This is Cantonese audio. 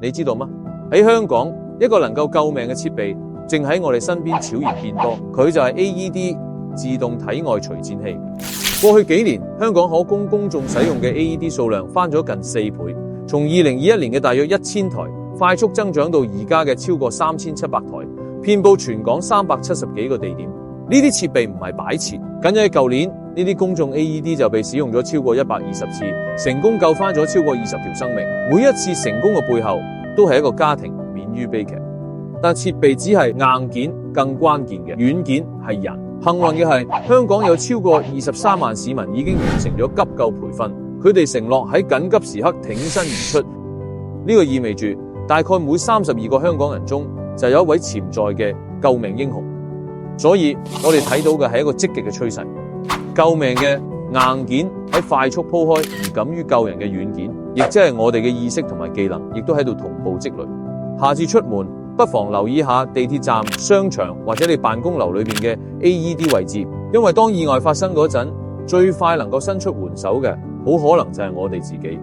你知道嗎？喺香港，一個能夠救命嘅設備正喺我哋身邊悄然變多，佢就係 AED 自動體外除顫器。過去幾年，香港可供公眾使用嘅 AED 數量翻咗近4倍，從2021年嘅大約1000台，快速增長到而家嘅超過3700台，遍佈全港370幾個地點。呢啲設備唔係擺設，僅喺舊年呢啲公眾 AED 就被使用咗超過120次，成功救翻咗超過20條生命。每一次成功嘅背後，都係一個家庭免於悲劇。但設備只係硬件，更關鍵嘅軟件係人。幸運嘅係，香港有超過23萬市民已經完成咗急救培訓，佢哋承諾喺緊急時刻挺身而出。呢個意味住大概每32個香港人中就有一位潛在嘅救命英雄。所以我哋睇到嘅係一個積極嘅趨勢，救命嘅硬件喺快速鋪開，而敢於救人嘅軟件，亦即係我哋嘅意識同埋技能，亦都喺度同步積累。下次出門不妨留意下地鐵站、商場或者你辦公樓裏邊嘅 AED 位置，因為當意外發生嗰陣，最快能夠伸出援手嘅，好可能就係我哋自己。